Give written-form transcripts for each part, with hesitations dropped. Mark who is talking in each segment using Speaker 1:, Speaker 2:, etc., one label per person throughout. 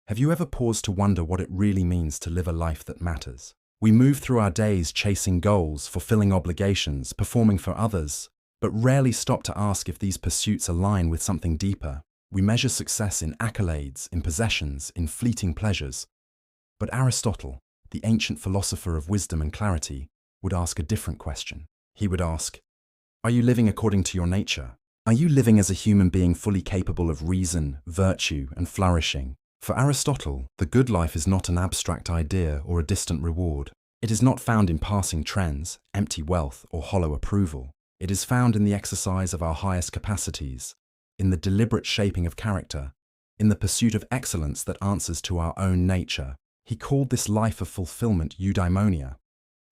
Speaker 1: Have you ever paused to wonder what it really means to live a life that matters? We move through our days chasing goals, fulfilling obligations, performing for others, but rarely stop to ask if these pursuits align with something deeper. We measure success in accolades, in possessions, in fleeting pleasures. But Aristotle, the ancient philosopher of wisdom and clarity, would ask a different question. He would ask, are you living according to your nature? Are you living as a human being fully capable of reason, virtue, and flourishing? For Aristotle, the good life is not an abstract idea or a distant reward. It is not found in passing trends, empty wealth, or hollow approval. It is found in the exercise of our highest capacities, in the deliberate shaping of character, in the pursuit of excellence that answers to our own nature. He called this life of fulfillment eudaimonia,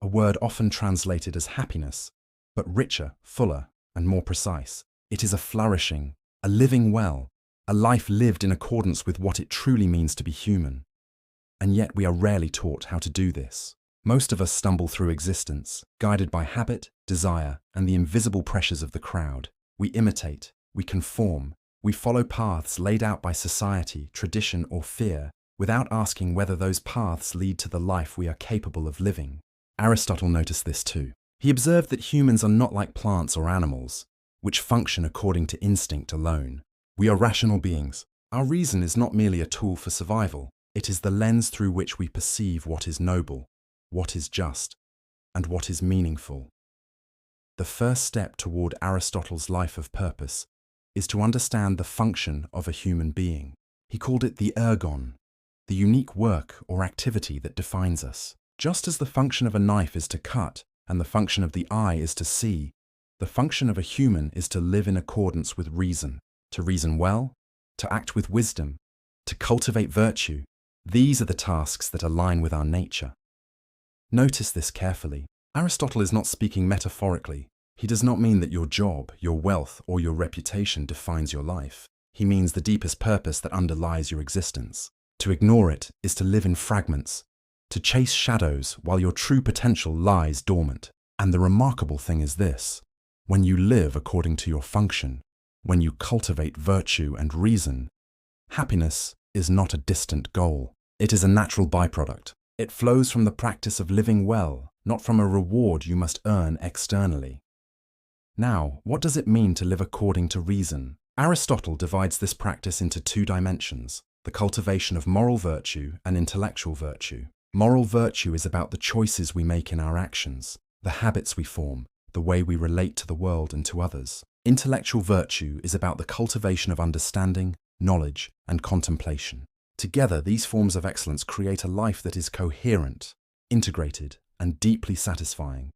Speaker 1: a word often translated as happiness, but richer, fuller, and more precise. It is a flourishing, a living well, a life lived in accordance with what it truly means to be human. And yet we are rarely taught how to do this. Most of us stumble through existence, guided by habit, desire, and the invisible pressures of the crowd. We imitate, we conform, we follow paths laid out by society, tradition, or fear, without asking whether those paths lead to the life we are capable of living. Aristotle noticed this too. He observed that humans are not like plants or animals, which function according to instinct alone. We are rational beings. Our reason is not merely a tool for survival. It is the lens through which we perceive what is noble, what is just, and what is meaningful. The first step toward Aristotle's life of purpose is to understand the function of a human being. He called it the ergon, the unique work or activity that defines us. Just as the function of a knife is to cut and the function of the eye is to see, the function of a human is to live in accordance with reason, to reason well, to act with wisdom, to cultivate virtue. These are the tasks that align with our nature. Notice this carefully. Aristotle is not speaking metaphorically. He does not mean that your job, your wealth, or your reputation defines your life. He means the deepest purpose that underlies your existence. To ignore it is to live in fragments, to chase shadows while your true potential lies dormant. And the remarkable thing is this: when you live according to your function, when you cultivate virtue and reason, happiness is not a distant goal. It is a natural byproduct. It flows from the practice of living well, not from a reward you must earn externally. Now, what does it mean to live according to reason? Aristotle divides this practice into two dimensions: the cultivation of moral virtue and intellectual virtue. Moral virtue is about the choices we make in our actions, the habits we form, the way we relate to the world and to others. Intellectual virtue is about the cultivation of understanding, knowledge, and contemplation. Together, these forms of excellence create a life that is coherent, integrated, and deeply satisfying.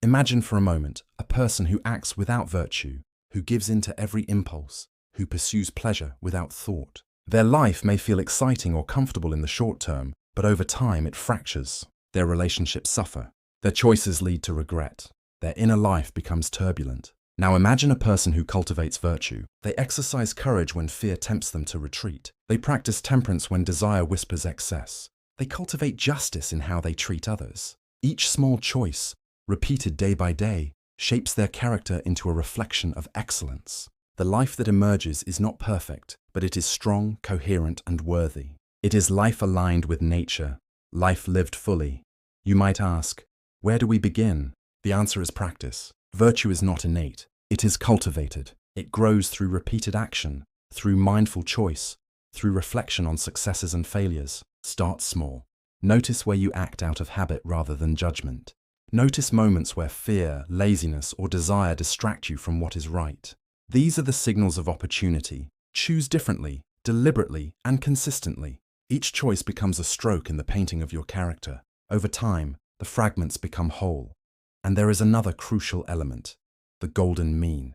Speaker 1: Imagine for a moment a person who acts without virtue, who gives in to every impulse, who pursues pleasure without thought. Their life may feel exciting or comfortable in the short term, but over time it fractures. Their relationships suffer. Their choices lead to regret. Their inner life becomes turbulent. Now imagine a person who cultivates virtue. They exercise courage when fear tempts them to retreat. They practice temperance when desire whispers excess. They cultivate justice in how they treat others. Each small choice, repeated day by day, shapes their character into a reflection of excellence. The life that emerges is not perfect, but it is strong, coherent, and worthy. It is life aligned with nature, life lived fully. You might ask, where do we begin? The answer is practice. Virtue is not innate. It is cultivated. It grows through repeated action, through mindful choice, through reflection on successes and failures. Start small. Notice where you act out of habit rather than judgment. Notice moments where fear, laziness, or desire distract you from what is right. These are the signals of opportunity. Choose differently, deliberately, and consistently. Each choice becomes a stroke in the painting of your character. Over time, the fragments become whole. And there is another crucial element: the golden mean.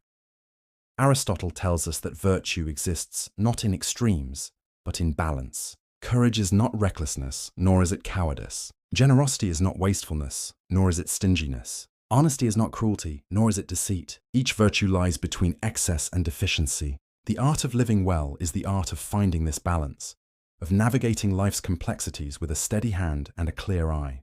Speaker 1: Aristotle tells us that virtue exists not in extremes, but in balance. Courage is not recklessness, nor is it cowardice. Generosity is not wastefulness, nor is it stinginess. Honesty is not cruelty, nor is it deceit. Each virtue lies between excess and deficiency. The art of living well is the art of finding this balance, of navigating life's complexities with a steady hand and a clear eye.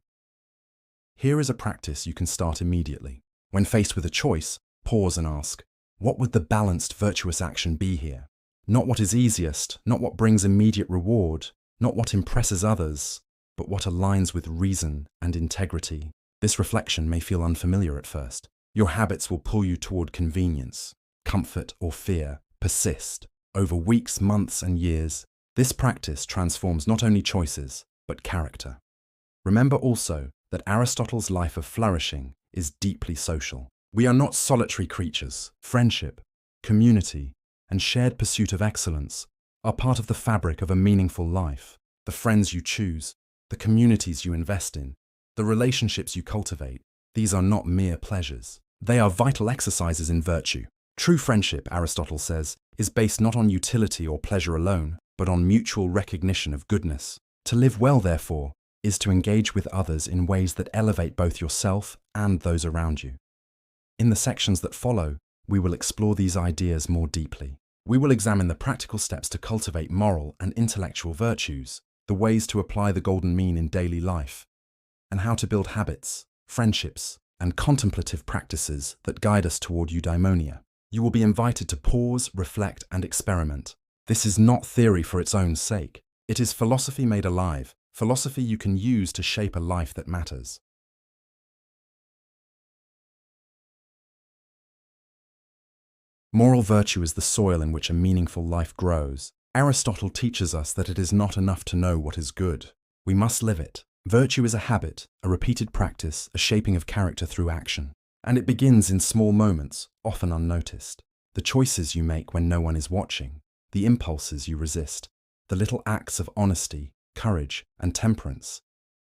Speaker 1: Here is a practice you can start immediately. When faced with a choice, pause and ask, what would the balanced, virtuous action be here? Not what is easiest, not what brings immediate reward, not what impresses others, but what aligns with reason and integrity. This reflection may feel unfamiliar at first. Your habits will pull you toward convenience, comfort, or fear, persist. Over weeks, months, and years, this practice transforms not only choices, but character. Remember also that Aristotle's life of flourishing is deeply social. We are not solitary creatures. Friendship, community, and shared pursuit of excellence are part of the fabric of a meaningful life. The friends you choose, the communities you invest in, the relationships you cultivate, these are not mere pleasures. They are vital exercises in virtue. True friendship, Aristotle says, is based not on utility or pleasure alone, but on mutual recognition of goodness. To live well, therefore, is to engage with others in ways that elevate both yourself and those around you. In the sections that follow, we will explore these ideas more deeply. We will examine the practical steps to cultivate moral and intellectual virtues, the ways to apply the golden mean in daily life, and how to build habits, friendships, and contemplative practices that guide us toward eudaimonia. You will be invited to pause, reflect, and experiment. This is not theory for its own sake. It is philosophy made alive, philosophy you can use to shape a life that matters. Moral virtue is the soil in which a meaningful life grows. Aristotle teaches us that it is not enough to know what is good. We must live it. Virtue is a habit, a repeated practice, a shaping of character through action. And it begins in small moments, often unnoticed. The choices you make when no one is watching, the impulses you resist, the little acts of honesty, courage, and temperance.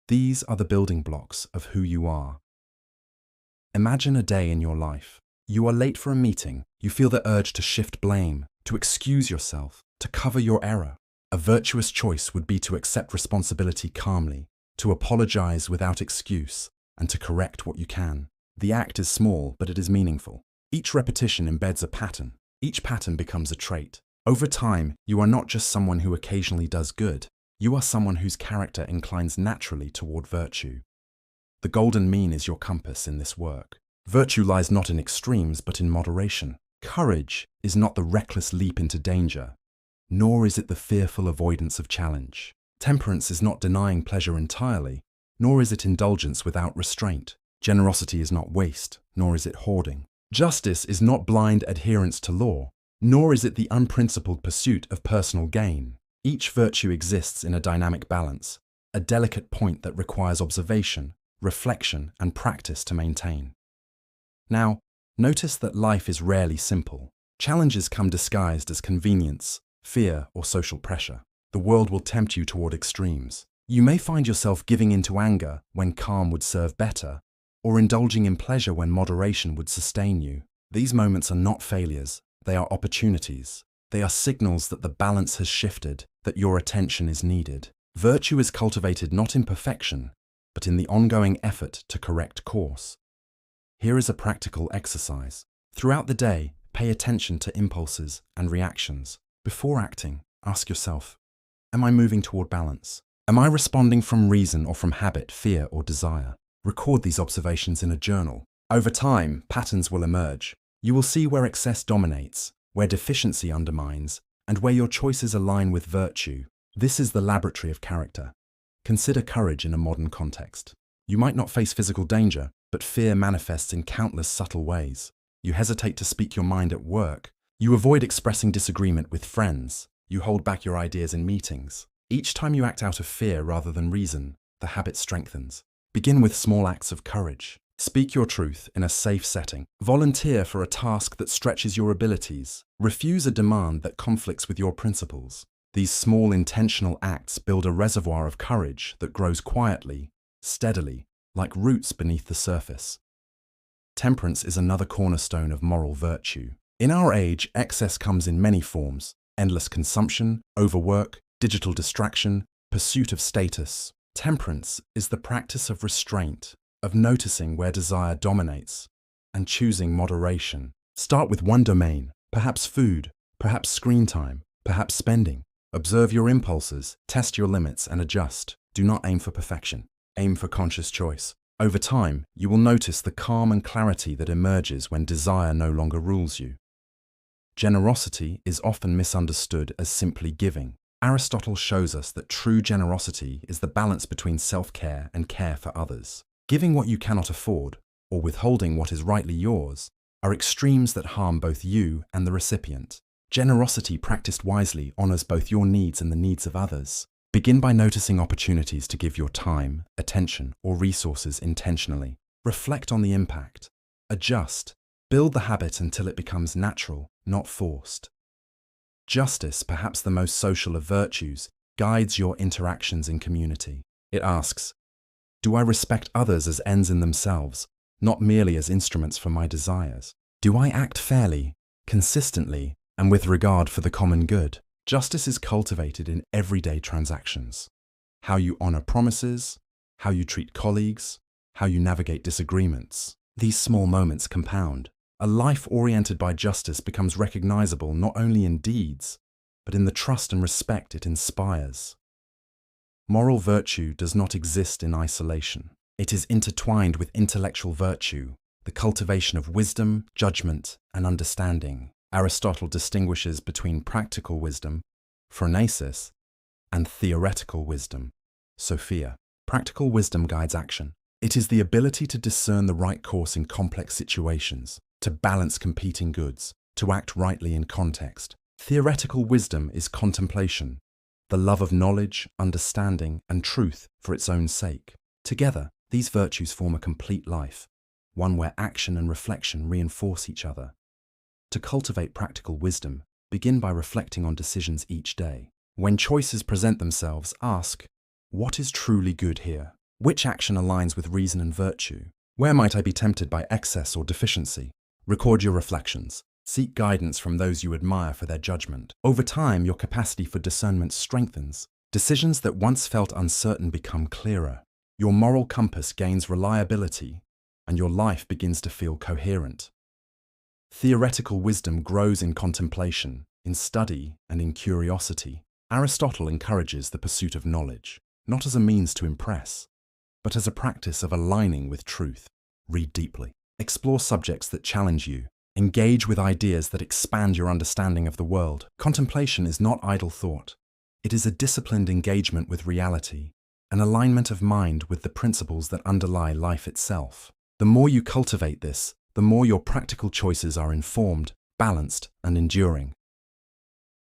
Speaker 1: These are the building blocks of who you are. Imagine a day in your life. You are late for a meeting. You feel the urge to shift blame, to excuse yourself, to cover your error. A virtuous choice would be to accept responsibility calmly, to apologize without excuse, and to correct what you can. The act is small, but it is meaningful. Each repetition embeds a pattern. Each pattern becomes a trait. Over time, you are not just someone who occasionally does good. You are someone whose character inclines naturally toward virtue. The golden mean is your compass in this work. Virtue lies not in extremes, but in moderation. Courage is not the reckless leap into danger, nor is it the fearful avoidance of challenge. Temperance is not denying pleasure entirely, nor is it indulgence without restraint. Generosity is not waste, nor is it hoarding. Justice is not blind adherence to law, nor is it the unprincipled pursuit of personal gain. Each virtue exists in a dynamic balance, a delicate point that requires observation, reflection, and practice to maintain. Now, notice that life is rarely simple. Challenges come disguised as convenience, fear, or social pressure. The world will tempt you toward extremes. You may find yourself giving in to anger when calm would serve better, or indulging in pleasure when moderation would sustain you. These moments are not failures, they are opportunities. They are signals that the balance has shifted, that your attention is needed. Virtue is cultivated not in perfection, but in the ongoing effort to correct course. Here is a practical exercise. Throughout the day, pay attention to impulses and reactions. Before acting, ask yourself, am I moving toward balance? Am I responding from reason or from habit, fear, or desire? Record these observations in a journal. Over time, patterns will emerge. You will see where excess dominates, where deficiency undermines, and where your choices align with virtue. This is the laboratory of character. Consider courage in a modern context. You might not face physical danger, but fear manifests in countless subtle ways. You hesitate to speak your mind at work. You avoid expressing disagreement with friends. You hold back your ideas in meetings. Each time you act out of fear rather than reason, the habit strengthens. Begin with small acts of courage. Speak your truth in a safe setting. Volunteer for a task that stretches your abilities. Refuse a demand that conflicts with your principles. These small intentional acts build a reservoir of courage that grows quietly, steadily, like roots beneath the surface. Temperance is another cornerstone of moral virtue. In our age, excess comes in many forms: endless consumption, overwork, digital distraction, pursuit of status. Temperance is the practice of restraint, of noticing where desire dominates, and choosing moderation. Start with one domain, perhaps food, perhaps screen time, perhaps spending. Observe your impulses, test your limits, and adjust. Do not aim for perfection. Aim for conscious choice. Over time, you will notice the calm and clarity that emerges when desire no longer rules you. Generosity is often misunderstood as simply giving. Aristotle shows us that true generosity is the balance between self-care and care for others. Giving what you cannot afford, or withholding what is rightly yours, are extremes that harm both you and the recipient. Generosity practiced wisely honors both your needs and the needs of others. Begin by noticing opportunities to give your time, attention, or resources intentionally. Reflect on the impact. Adjust. Build the habit until it becomes natural, not forced. Justice, perhaps the most social of virtues, guides your interactions in community. It asks, do I respect others as ends in themselves, not merely as instruments for my desires? Do I act fairly, consistently, and with regard for the common good? Justice is cultivated in everyday transactions. How you honor promises, how you treat colleagues, how you navigate disagreements. These small moments compound. A life oriented by justice becomes recognizable not only in deeds, but in the trust and respect it inspires. Moral virtue does not exist in isolation. It is intertwined with intellectual virtue, the cultivation of wisdom, judgment, and understanding. Aristotle distinguishes between practical wisdom, phronesis, and theoretical wisdom, Sophia. Practical wisdom guides action. It is the ability to discern the right course in complex situations, to balance competing goods, to act rightly in context. Theoretical wisdom is contemplation, the love of knowledge, understanding, and truth for its own sake. Together, these virtues form a complete life, one where action and reflection reinforce each other. To cultivate practical wisdom, begin by reflecting on decisions each day. When choices present themselves, ask, what is truly good here? Which action aligns with reason and virtue? Where might I be tempted by excess or deficiency? Record your reflections. Seek guidance from those you admire for their judgment. Over time, your capacity for discernment strengthens. Decisions that once felt uncertain become clearer. Your moral compass gains reliability, and your life begins to feel coherent. Theoretical wisdom grows in contemplation, in study, and in curiosity. Aristotle encourages the pursuit of knowledge, not as a means to impress, but as a practice of aligning with truth. Read deeply. Explore subjects that challenge you. Engage with ideas that expand your understanding of the world. Contemplation is not idle thought. It is a disciplined engagement with reality, an alignment of mind with the principles that underlie life itself. The more you cultivate this, the more your practical choices are informed, balanced, and enduring.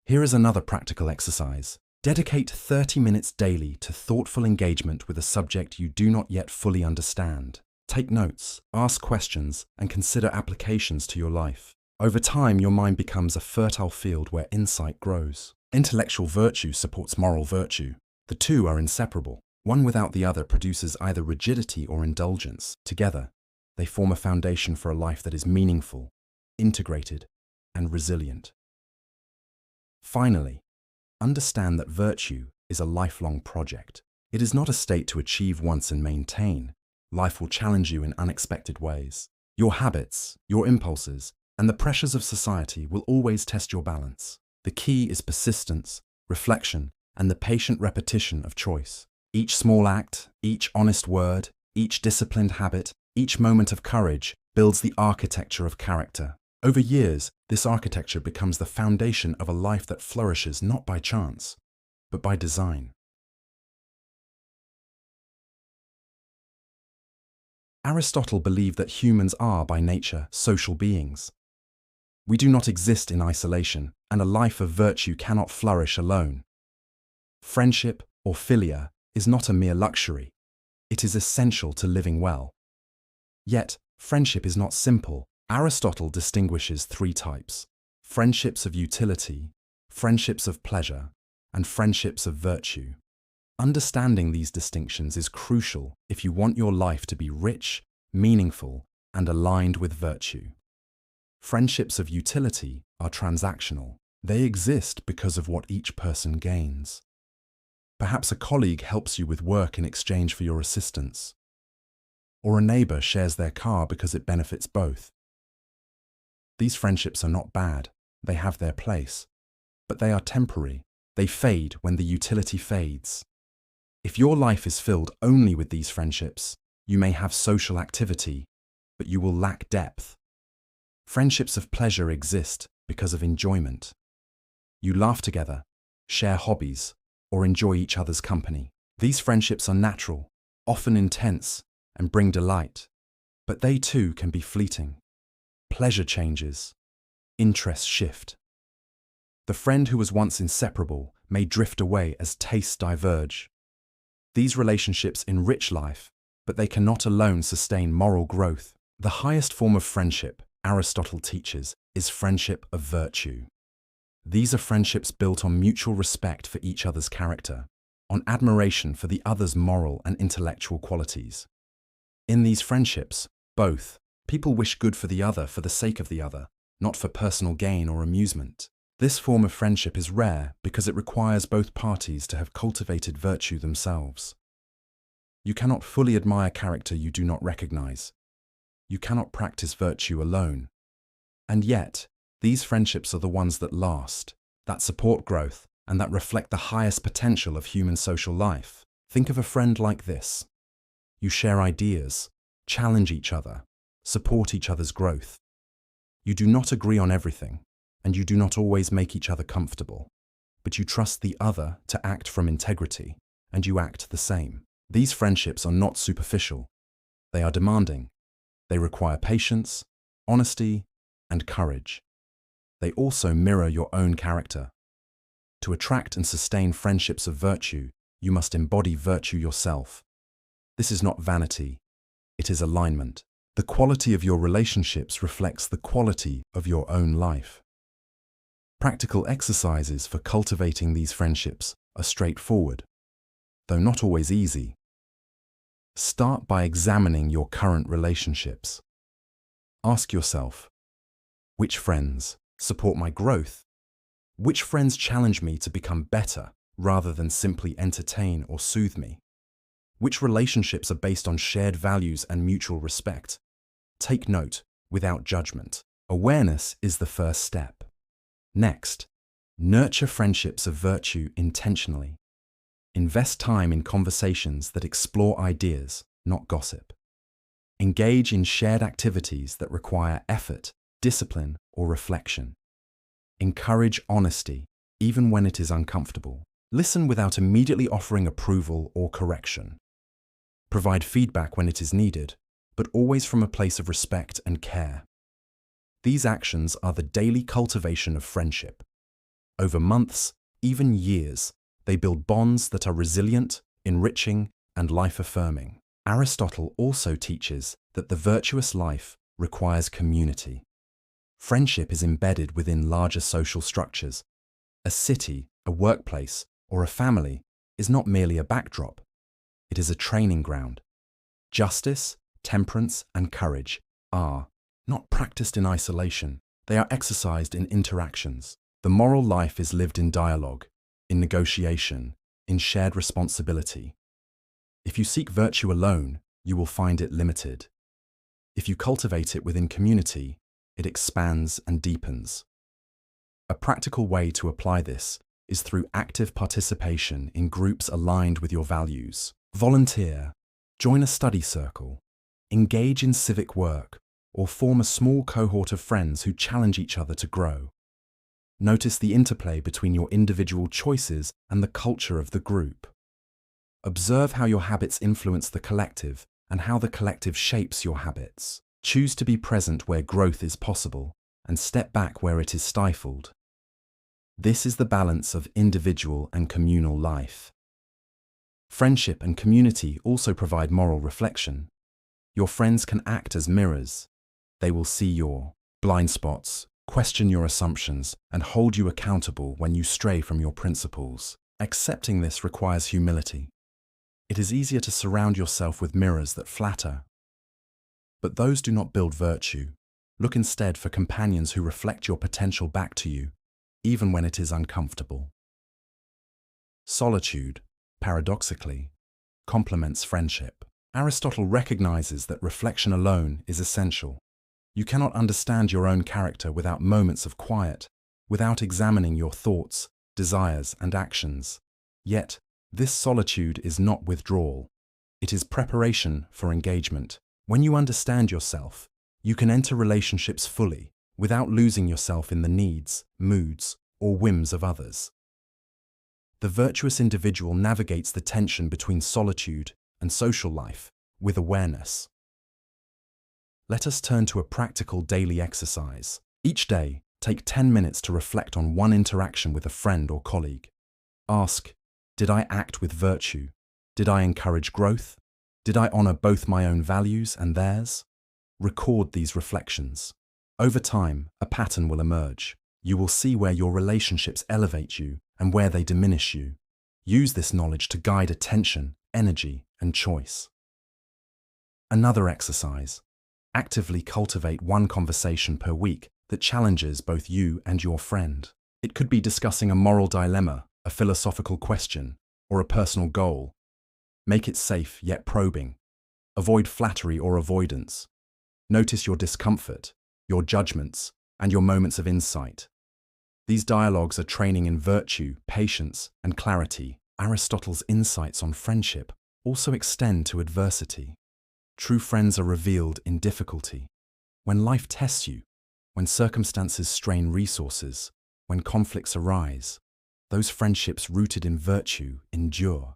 Speaker 1: Here is another practical exercise. Dedicate 30 minutes daily to thoughtful engagement with a subject you do not yet fully understand. Take notes, ask questions, and consider applications to your life. Over time, your mind becomes a fertile field where insight grows. Intellectual virtue supports moral virtue. The two are inseparable. One without the other produces either rigidity or indulgence. Together, they form a foundation for a life that is meaningful, integrated, and resilient. Finally, understand that virtue is a lifelong project. It is not a state to achieve once and maintain. Life will challenge you in unexpected ways. Your habits, your impulses, and the pressures of society will always test your balance. The key is persistence, reflection, and the patient repetition of choice. Each small act, each honest word, each disciplined habit, each moment of courage builds the architecture of character. Over years, this architecture becomes the foundation of a life that flourishes not by chance, but by design. Aristotle believed that humans are, by nature, social beings. We do not exist in isolation, and a life of virtue cannot flourish alone. Friendship, or philia, is not a mere luxury. It is essential to living well. Yet, friendship is not simple. Aristotle distinguishes three types: friendships of utility, friendships of pleasure, and friendships of virtue. Understanding these distinctions is crucial if you want your life to be rich, meaningful, and aligned with virtue. Friendships of utility are transactional. They exist because of what each person gains. Perhaps a colleague helps you with work in exchange for your assistance, or a neighbor shares their car because it benefits both. These friendships are not bad, they have their place, but they are temporary. They fade when the utility fades. If your life is filled only with these friendships, you may have social activity, but you will lack depth. Friendships of pleasure exist because of enjoyment. You laugh together, share hobbies, or enjoy each other's company. These friendships are natural, often intense, and bring delight, but they too can be fleeting. Pleasure changes, interests shift. The friend who was once inseparable may drift away as tastes diverge. These relationships enrich life, but they cannot alone sustain moral growth. The highest form of friendship, Aristotle teaches, is friendship of virtue. These are friendships built on mutual respect for each other's character, on admiration for the other's moral and intellectual qualities. In these friendships, both people wish good for the other for the sake of the other, not for personal gain or amusement. This form of friendship is rare because it requires both parties to have cultivated virtue themselves. You cannot fully admire character you do not recognize. You cannot practice virtue alone. And yet, these friendships are the ones that last, that support growth, and that reflect the highest potential of human social life. Think of a friend like this. You share ideas, challenge each other, support each other's growth. You do not agree on everything, and you do not always make each other comfortable, but you trust the other to act from integrity, and you act the same. These friendships are not superficial. They are demanding. They require patience, honesty, and courage. They also mirror your own character. To attract and sustain friendships of virtue, you must embody virtue yourself. This is not vanity, it is alignment. The quality of your relationships reflects the quality of your own life. Practical exercises for cultivating these friendships are straightforward, though not always easy. Start by examining your current relationships. Ask yourself, which friends support my growth? Which friends challenge me to become better rather than simply entertain or soothe me? Which relationships are based on shared values and mutual respect? Take note without judgment. Awareness is the first step. Next, nurture friendships of virtue intentionally. Invest time in conversations that explore ideas, not gossip. Engage in shared activities that require effort, discipline, or reflection. Encourage honesty, even when it is uncomfortable. Listen without immediately offering approval or correction. Provide feedback when it is needed, but always from a place of respect and care. These actions are the daily cultivation of friendship. Over months, even years, they build bonds that are resilient, enriching, and life-affirming. Aristotle also teaches that the virtuous life requires community. Friendship is embedded within larger social structures. A city, a workplace, or a family is not merely a backdrop. It is a training ground. Justice, temperance, and courage are not practiced in isolation. They are exercised in interactions. The moral life is lived in dialogue, in negotiation, in shared responsibility. If you seek virtue alone, you will find it limited. If you cultivate it within community, it expands and deepens. A practical way to apply this is through active participation in groups aligned with your values. Volunteer, join a study circle, engage in civic work, or form a small cohort of friends who challenge each other to grow. Notice the interplay between your individual choices and the culture of the group. Observe how your habits influence the collective and how the collective shapes your habits. Choose to be present where growth is possible and step back where it is stifled. This is the balance of individual and communal life. Friendship and community also provide moral reflection. Your friends can act as mirrors. They will see your blind spots, question your assumptions, and hold you accountable when you stray from your principles. Accepting this requires humility. It is easier to surround yourself with mirrors that flatter. But those do not build virtue. Look instead for companions who reflect your potential back to you, even when it is uncomfortable. Solitude, paradoxically, complements friendship. Aristotle recognizes that reflection alone is essential. You cannot understand your own character without moments of quiet, without examining your thoughts, desires, and actions. Yet, this solitude is not withdrawal. It is preparation for engagement. When you understand yourself, you can enter relationships fully, without losing yourself in the needs, moods, or whims of others. The virtuous individual navigates the tension between solitude and social life with awareness. Let us turn to a practical daily exercise. Each day, take 10 minutes to reflect on one interaction with a friend or colleague. Ask, did I act with virtue? Did I encourage growth? Did I honor both my own values and theirs? Record these reflections. Over time, a pattern will emerge. You will see where your relationships elevate you and where they diminish you. Use this knowledge to guide attention, energy, and choice. Another exercise. Actively cultivate one conversation per week that challenges both you and your friend. It could be discussing a moral dilemma, a philosophical question, or a personal goal. Make it safe yet probing. Avoid flattery or avoidance. Notice your discomfort, your judgments, and your moments of insight. These dialogues are training in virtue, patience, and clarity. Aristotle's insights on friendship also extend to adversity. True friends are revealed in difficulty. When life tests you, when circumstances strain resources, when conflicts arise, those friendships rooted in virtue endure.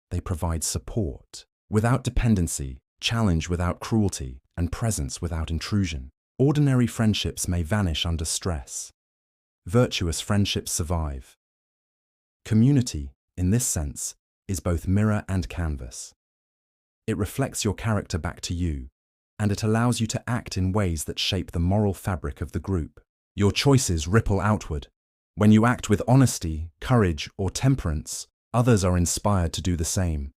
Speaker 1: They provide support without dependency, challenge without cruelty, and presence without intrusion. Ordinary friendships may vanish under stress. Virtuous friendships survive. Community, in this sense, is both mirror and canvas. It reflects your character back to you, and it allows you to act in ways that shape the moral fabric of the group. Your choices ripple outward. When you act with honesty, courage, or temperance, others are inspired to do the same.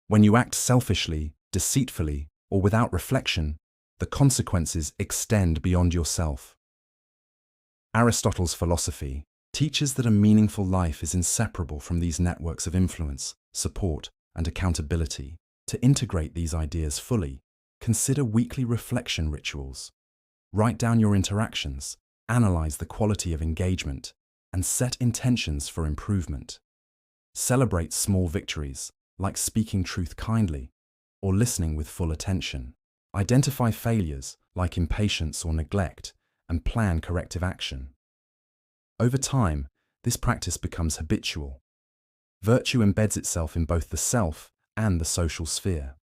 Speaker 1: When you act selfishly, deceitfully, or without reflection, the consequences extend beyond yourself. Aristotle's philosophy teaches that a meaningful life is inseparable from these networks of influence, support, and accountability. To integrate these ideas fully, consider weekly reflection rituals. Write down your interactions, analyze the quality of engagement, and set intentions for improvement. Celebrate small victories, like speaking truth kindly or listening with full attention. Identify failures, like impatience or neglect, and plan corrective action. Over time, this practice becomes habitual. Virtue embeds itself in both the self and the social sphere.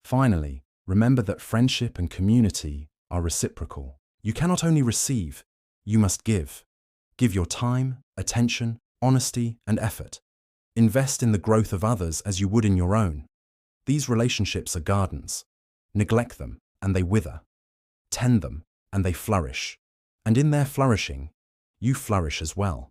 Speaker 1: Finally, remember that friendship and community are reciprocal. You cannot only receive, you must give. Give your time, attention, honesty, and effort. Invest in the growth of others as you would in your own. These relationships are gardens. Neglect them, and they wither. Tend them, and they flourish. And in their flourishing, you flourish as well.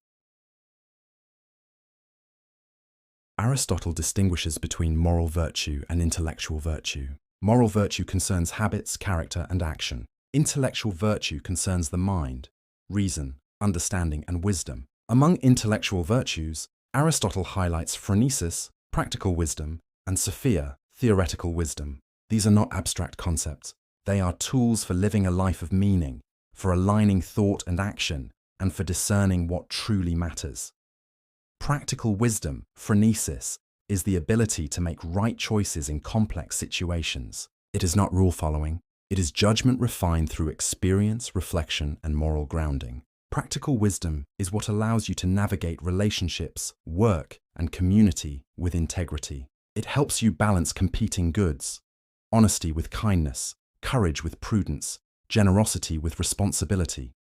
Speaker 1: Aristotle distinguishes between moral virtue and intellectual virtue. Moral virtue concerns habits, character, and action. Intellectual virtue concerns the mind, reason, understanding, and wisdom. Among intellectual virtues, Aristotle highlights phronesis, practical wisdom, and sophia, theoretical wisdom. These are not abstract concepts. They are tools for living a life of meaning, for aligning thought and action, and for discerning what truly matters. Practical wisdom, phronesis, is the ability to make right choices in complex situations. It is not rule-following. It is judgment refined through experience, reflection, and moral grounding. Practical wisdom is what allows you to navigate relationships, work, and community with integrity. It helps you balance competing goods, honesty with kindness, courage with prudence, generosity with responsibility.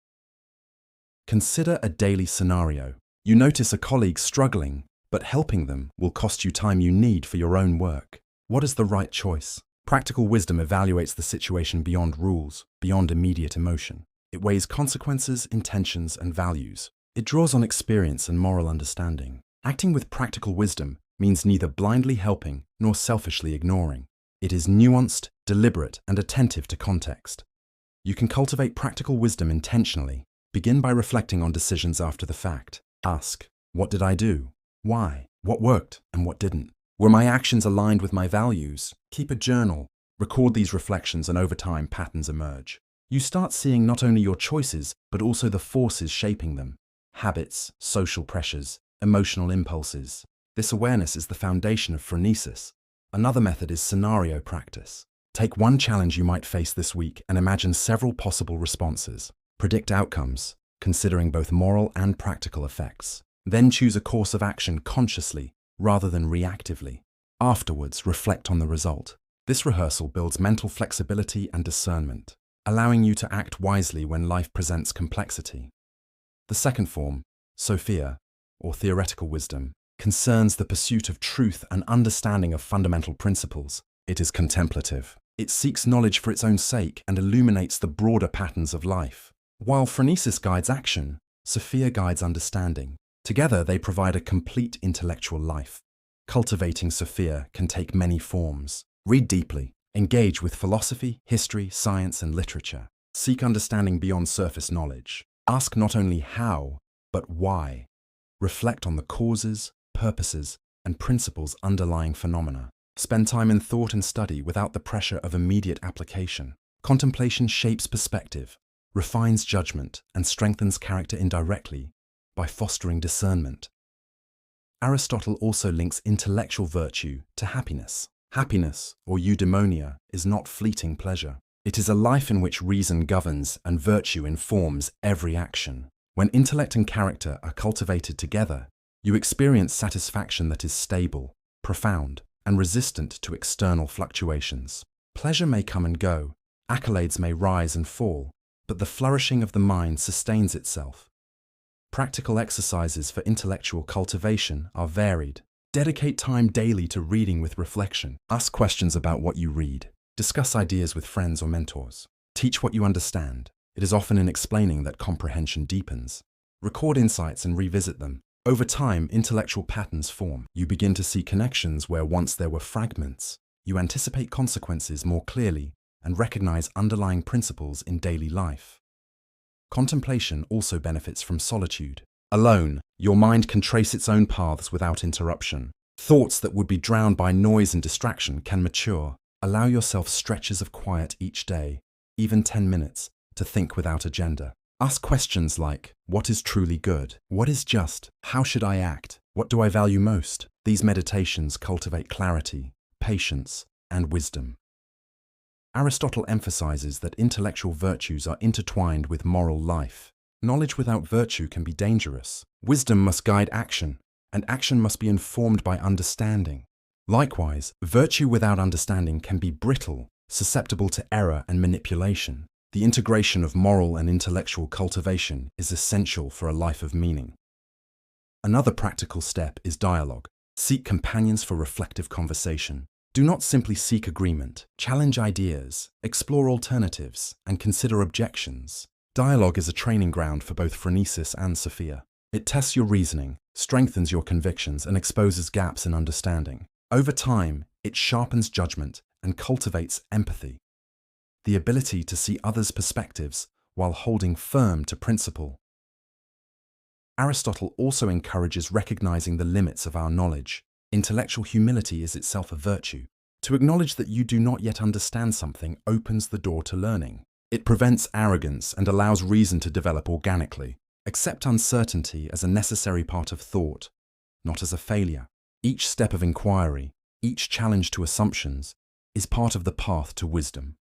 Speaker 1: Consider a daily scenario. You notice a colleague struggling, but helping them will cost you time you need for your own work. What is the right choice? Practical wisdom evaluates the situation beyond rules, beyond immediate emotion. It weighs consequences, intentions, and values. It draws on experience and moral understanding. Acting with practical wisdom means neither blindly helping nor selfishly ignoring. It is nuanced, deliberate, and attentive to context. You can cultivate practical wisdom intentionally. Begin by reflecting on decisions after the fact. Ask, what did I do? Why? What worked and what didn't? Were my actions aligned with my values? Keep a journal. Record these reflections, and over time patterns emerge. You start seeing not only your choices, but also the forces shaping them. Habits, social pressures, emotional impulses. This awareness is the foundation of phronesis. Another method is scenario practice. Take one challenge you might face this week and imagine several possible responses. Predict outcomes, considering both moral and practical effects. Then choose a course of action consciously rather than reactively. Afterwards, reflect on the result. This rehearsal builds mental flexibility and discernment, allowing you to act wisely when life presents complexity. The second form, Sophia, or theoretical wisdom, concerns the pursuit of truth and understanding of fundamental principles. It is contemplative. It seeks knowledge for its own sake and illuminates the broader patterns of life. While phronesis guides action, Sophia guides understanding. Together, they provide a complete intellectual life. Cultivating Sophia can take many forms. Read deeply. Engage with philosophy, history, science, and literature. Seek understanding beyond surface knowledge. Ask not only how, but why. Reflect on the causes, purposes, and principles underlying phenomena. Spend time in thought and study without the pressure of immediate application. Contemplation shapes perspective, refines judgment, and strengthens character indirectly by fostering discernment. Aristotle also links intellectual virtue to happiness. Happiness, or eudaimonia, is not fleeting pleasure. It is a life in which reason governs and virtue informs every action. When intellect and character are cultivated together, you experience satisfaction that is stable, profound, and resistant to external fluctuations. Pleasure may come and go, accolades may rise and fall, but the flourishing of the mind sustains itself. Practical exercises for intellectual cultivation are varied. Dedicate time daily to reading with reflection. Ask questions about what you read. Discuss ideas with friends or mentors. Teach what you understand. It is often in explaining that comprehension deepens. Record insights and revisit them. Over time, intellectual patterns form. You begin to see connections where once there were fragments. You anticipate consequences more clearly and recognize underlying principles in daily life. Contemplation also benefits from solitude. Alone, your mind can trace its own paths without interruption. Thoughts that would be drowned by noise and distraction can mature. Allow yourself stretches of quiet each day, even 10 minutes, to think without agenda. Ask questions like, what is truly good? What is just? How should I act? What do I value most? These meditations cultivate clarity, patience, and wisdom. Aristotle emphasizes that intellectual virtues are intertwined with moral life. Knowledge without virtue can be dangerous. Wisdom must guide action, and action must be informed by understanding. Likewise, virtue without understanding can be brittle, susceptible to error and manipulation. The integration of moral and intellectual cultivation is essential for a life of meaning. Another practical step is dialogue. Seek companions for reflective conversation. Do not simply seek agreement. Challenge ideas, explore alternatives, and consider objections. Dialogue is a training ground for both phronesis and Sophia. It tests your reasoning, strengthens your convictions, and exposes gaps in understanding. Over time, it sharpens judgment and cultivates empathy, the ability to see others' perspectives while holding firm to principle. Aristotle also encourages recognizing the limits of our knowledge. Intellectual humility is itself a virtue. To acknowledge that you do not yet understand something opens the door to learning. It prevents arrogance and allows reason to develop organically. Accept uncertainty as a necessary part of thought, not as a failure. Each step of inquiry, each challenge to assumptions, is part of the path to wisdom.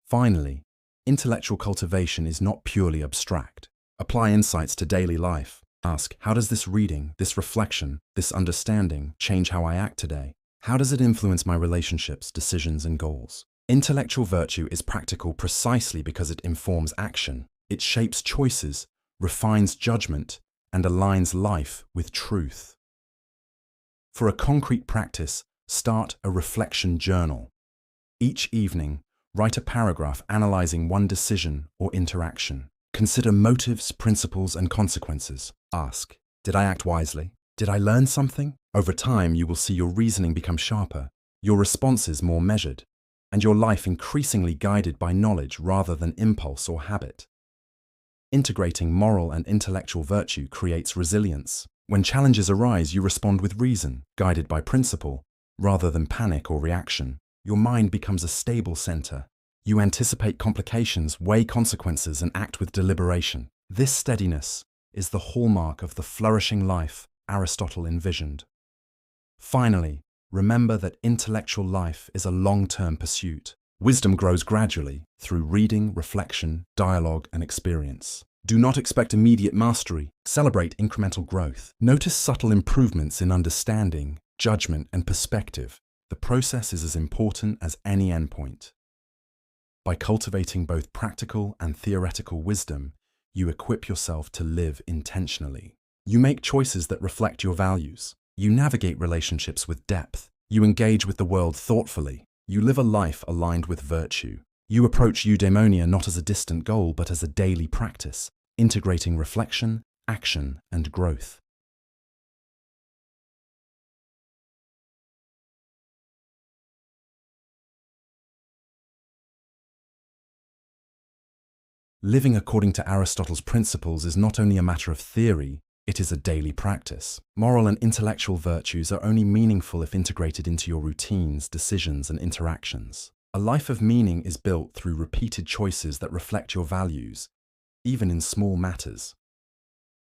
Speaker 1: Finally, intellectual cultivation is not purely abstract. Apply insights to daily life. Ask, how does this reading, this reflection, this understanding change how I act today? How does it influence my relationships, decisions, and goals? Intellectual virtue is practical precisely because it informs action. It shapes choices, refines judgment, and aligns life with truth. For a concrete practice, start a reflection journal. Each evening, write a paragraph analyzing one decision or interaction. Consider motives, principles, and consequences. Ask, did I act wisely? Did I learn something? Over time, you will see your reasoning become sharper, your responses more measured, and your life increasingly guided by knowledge rather than impulse or habit. Integrating moral and intellectual virtue creates resilience. When challenges arise, you respond with reason, guided by principle, rather than panic or reaction. Your mind becomes a stable center. You anticipate complications, weigh consequences, and act with deliberation. This steadiness is the hallmark of the flourishing life Aristotle envisioned. Finally, remember that intellectual life is a long-term pursuit. Wisdom grows gradually through reading, reflection, dialogue, and experience. Do not expect immediate mastery. Celebrate incremental growth. Notice subtle improvements in understanding, judgment, and perspective. The process is as important as any endpoint. By cultivating both practical and theoretical wisdom, you equip yourself to live intentionally. You make choices that reflect your values. You navigate relationships with depth. You engage with the world thoughtfully. You live a life aligned with virtue. You approach eudaimonia not as a distant goal, but as a daily practice, integrating reflection, action, and growth. Living according to Aristotle's principles is not only a matter of theory, it is a daily practice. Moral and intellectual virtues are only meaningful if integrated into your routines, decisions, and interactions. A life of meaning is built through repeated choices that reflect your values, even in small matters.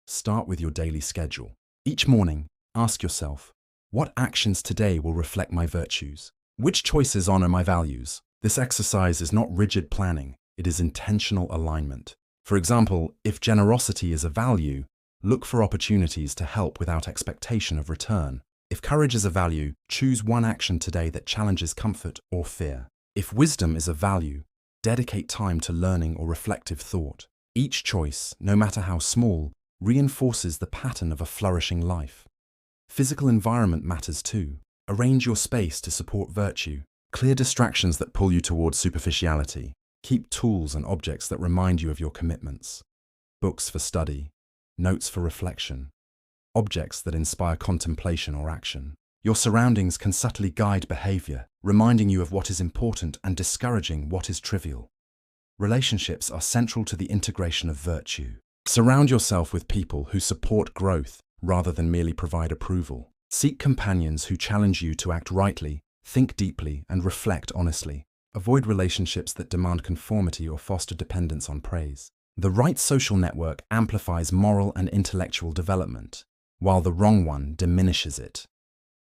Speaker 1: Start with your daily schedule. Each morning, ask yourself, what actions today will reflect my virtues? Which choices honor my values? This exercise is not rigid planning, it is intentional alignment. For example, if generosity is a value, look for opportunities to help without expectation of return. If courage is a value, choose one action today that challenges comfort or fear. If wisdom is a value, dedicate time to learning or reflective thought. Each choice, no matter how small, reinforces the pattern of a flourishing life. Physical environment matters too. Arrange your space to support virtue. Clear distractions that pull you towards superficiality. Keep tools and objects that remind you of your commitments. Books for study, notes for reflection, objects that inspire contemplation or action. Your surroundings can subtly guide behavior, reminding you of what is important and discouraging what is trivial. Relationships are central to the integration of virtue. Surround yourself with people who support growth rather than merely provide approval. Seek companions who challenge you to act rightly, think deeply, and reflect honestly. Avoid relationships that demand conformity or foster dependence on praise. The right social network amplifies moral and intellectual development, while the wrong one diminishes it.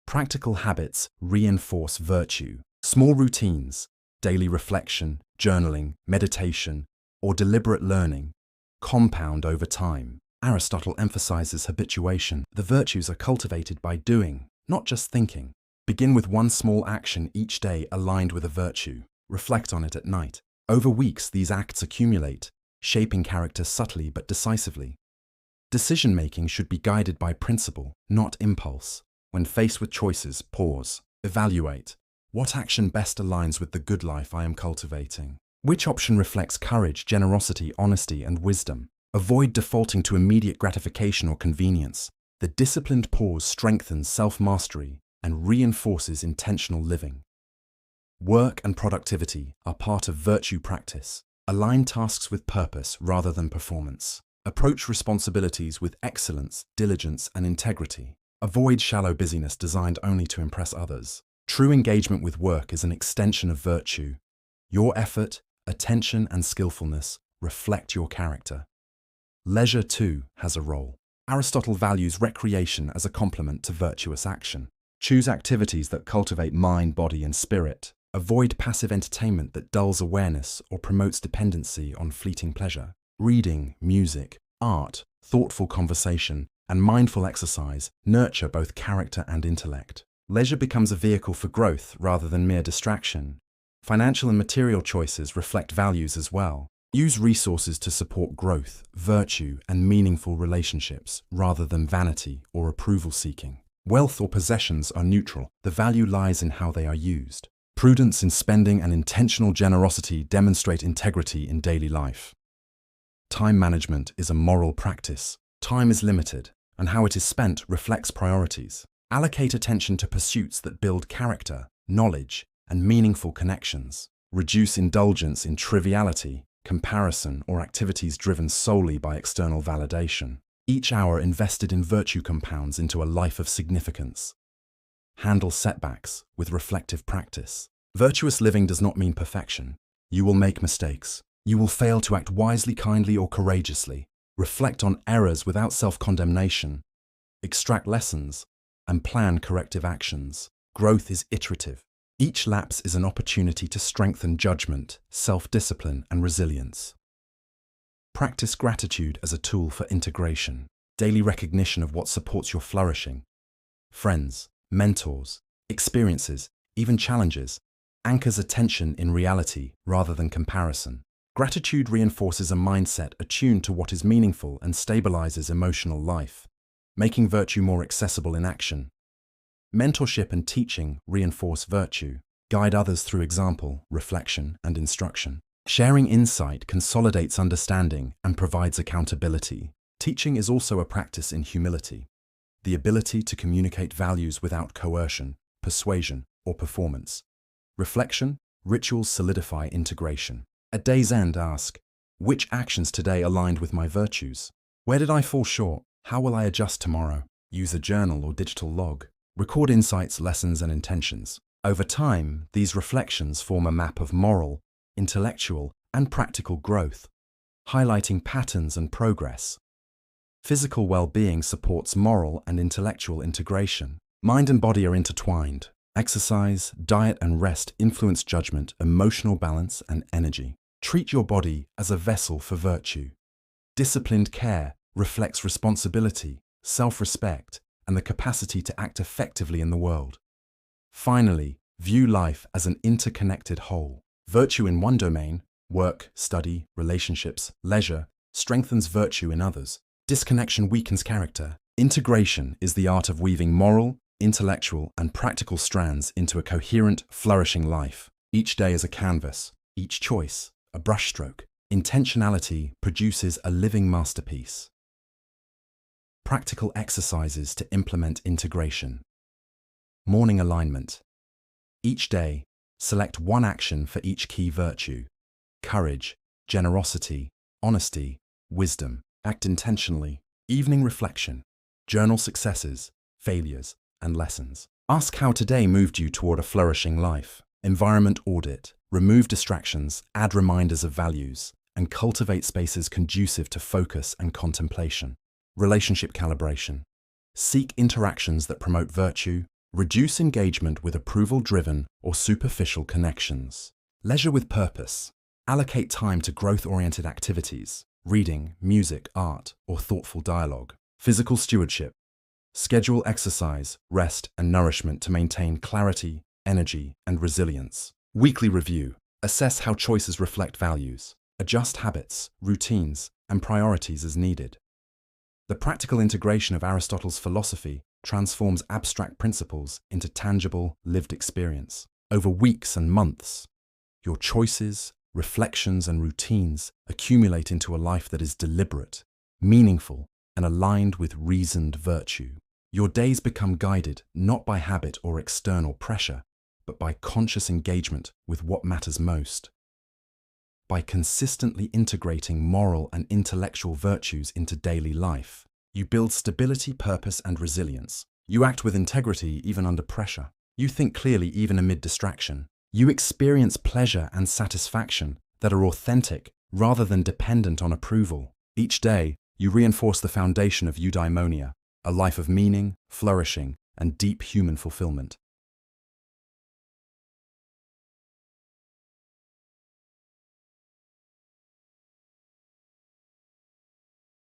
Speaker 1: Practical habits reinforce virtue. Small routines, daily reflection, journaling, meditation, or deliberate learning, compound over time. Aristotle emphasizes habituation. The virtues are cultivated by doing, not just thinking. Begin with one small action each day aligned with a virtue. Reflect on it at night. Over weeks, these acts accumulate, shaping character subtly but decisively. Decision-making should be guided by principle, not impulse. When faced with choices, pause. Evaluate. What action best aligns with the good life I am cultivating? Which option reflects courage, generosity, honesty, and wisdom? Avoid defaulting to immediate gratification or convenience. The disciplined pause strengthens self-mastery and reinforces intentional living. Work and productivity are part of virtue practice. Align tasks with purpose rather than performance. Approach responsibilities with excellence, diligence, and integrity. Avoid shallow busyness designed only to impress others. True engagement with work is an extension of virtue. Your effort, attention, and skillfulness reflect your character. Leisure, too, has a role. Aristotle values recreation as a complement to virtuous action. Choose activities that cultivate mind, body, and spirit. Avoid passive entertainment that dulls awareness or promotes dependency on fleeting pleasure. Reading, music, art, thoughtful conversation, and mindful exercise nurture both character and intellect. Leisure becomes a vehicle for growth rather than mere distraction. Financial and material choices reflect values as well. Use resources to support growth, virtue, and meaningful relationships rather than vanity or approval seeking. Wealth or possessions are neutral. The value lies in how they are used. Prudence in spending and intentional generosity demonstrate integrity in daily life. Time management is a moral practice. Time is limited, and how it is spent reflects priorities. Allocate attention to pursuits that build character, knowledge, and meaningful connections. Reduce indulgence in triviality, comparison, or activities driven solely by external validation. Each hour invested in virtue compounds into a life of significance. Handle setbacks with reflective practice. Virtuous living does not mean perfection. You will make mistakes. You will fail to act wisely, kindly, or courageously. Reflect on errors without self-condemnation. Extract lessons and plan corrective actions. Growth is iterative. Each lapse is an opportunity to strengthen judgment, self-discipline, and resilience. Practice gratitude as a tool for integration. Daily recognition of what supports your flourishing. Friends, mentors, experiences, even challenges, anchors attention in reality rather than comparison. Gratitude reinforces a mindset attuned to what is meaningful and stabilizes emotional life, making virtue more accessible in action. Mentorship and teaching reinforce virtue, guide others through example, reflection, and instruction. Sharing insight consolidates understanding and provides accountability. Teaching is also a practice in humility, the ability to communicate values without coercion, persuasion, or performance. Reflection, rituals solidify integration. At day's end, ask, which actions today aligned with my virtues? Where did I fall short? How will I adjust tomorrow? Use a journal or digital log. Record insights, lessons, and intentions. Over time, these reflections form a map of moral, intellectual, and practical growth, highlighting patterns and progress. Physical well-being supports moral and intellectual integration. Mind and body are intertwined. Exercise, diet, and rest influence judgment, emotional balance, and energy. Treat your body as a vessel for virtue. Disciplined care reflects responsibility, self-respect, and the capacity to act effectively in the world. Finally, view life as an interconnected whole. Virtue in one domain, work, study, relationships, leisure, strengthens virtue in others. Disconnection weakens character. Integration is the art of weaving moral, intellectual, and practical strands into a coherent, flourishing life. Each day is a canvas, each choice a brushstroke. Intentionality produces a living masterpiece. Practical exercises to implement integration. Morning alignment. Each day, select one action for each key virtue: courage, generosity, honesty, wisdom. Act intentionally. Evening reflection. Journal successes, failures, and lessons. Ask how today moved you toward a flourishing life. Environment audit. Remove distractions, add reminders of values, and cultivate spaces conducive to focus and contemplation. Relationship calibration. Seek interactions that promote virtue. Reduce engagement with approval-driven or superficial connections. Leisure with purpose. Allocate time to growth-oriented activities, reading, music, art, or thoughtful dialogue. Physical stewardship. Schedule exercise, rest, and nourishment to maintain clarity, energy, and resilience. Weekly review. Assess how choices reflect values. Adjust habits, routines, and priorities as needed. The practical integration of Aristotle's philosophy transforms abstract principles into tangible, lived experience. Over weeks and months, your choices, reflections, and routines accumulate into a life that is deliberate, meaningful, and aligned with reasoned virtue. Your days become guided not by habit or external pressure, but by conscious engagement with what matters most. By consistently integrating moral and intellectual virtues into daily life, you build stability, purpose, and resilience. You act with integrity even under pressure. You think clearly even amid distraction. You experience pleasure and satisfaction that are authentic rather than dependent on approval. Each day, you reinforce the foundation of eudaimonia, a life of meaning, flourishing, and deep human fulfillment.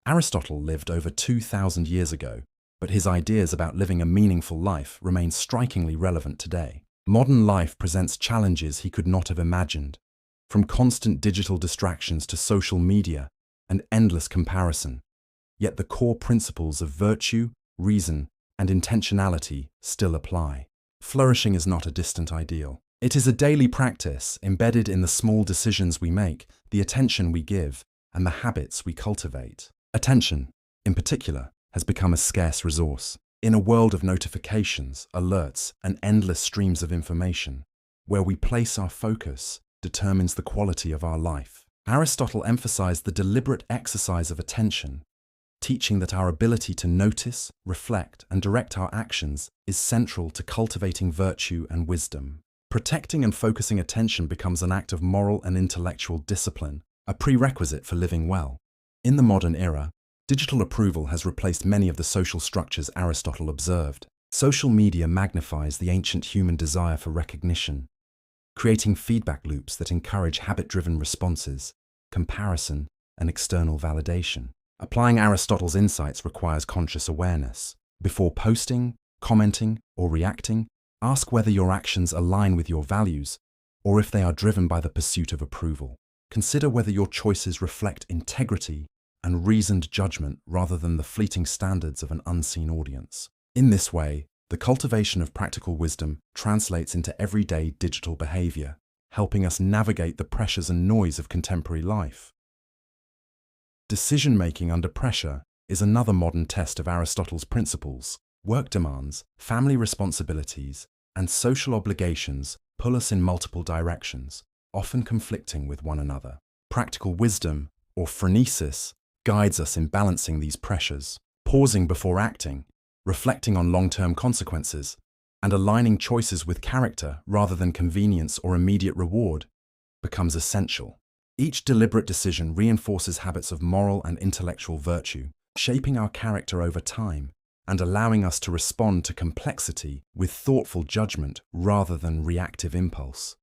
Speaker 1: Aristotle lived over 2,000 years ago, but his ideas about living a meaningful life remain strikingly relevant today. Modern life presents challenges he could not have imagined, from constant digital distractions to social media and endless comparison. Yet the core principles of virtue, reason, and intentionality still apply. Flourishing is not a distant ideal. It is a daily practice embedded in the small decisions we make, the attention we give, and the habits we cultivate. Attention, in particular, has become a scarce resource. In a world of notifications, alerts, and endless streams of information, where we place our focus determines the quality of our life. Aristotle emphasized the deliberate exercise of attention, teaching that our ability to notice, reflect, and direct our actions is central to cultivating virtue and wisdom. Protecting and focusing attention becomes an act of moral and intellectual discipline, a prerequisite for living well. In the modern era, digital approval has replaced many of the social structures Aristotle observed. Social media magnifies the ancient human desire for recognition, creating feedback loops that encourage habit-driven responses, comparison, and external validation. Applying Aristotle's insights requires conscious awareness. Before posting, commenting, or reacting, ask whether your actions align with your values or if they are driven by the pursuit of approval. Consider whether your choices reflect integrity and reasoned judgment rather than the fleeting standards of an unseen audience. In this way, the cultivation of practical wisdom translates into everyday digital behavior, helping us navigate the pressures and noise of contemporary life. Decision-making under pressure is another modern test of Aristotle's principles. Work demands, family responsibilities, and social obligations pull us in multiple directions, often conflicting with one another. Practical wisdom, or phronesis, guides us in balancing these pressures, pausing before acting, reflecting on long-term consequences, and aligning choices with character rather than convenience or immediate reward becomes essential. Each deliberate decision reinforces habits of moral and intellectual virtue, shaping our character over time and allowing us to respond to complexity with thoughtful judgment rather than reactive impulse.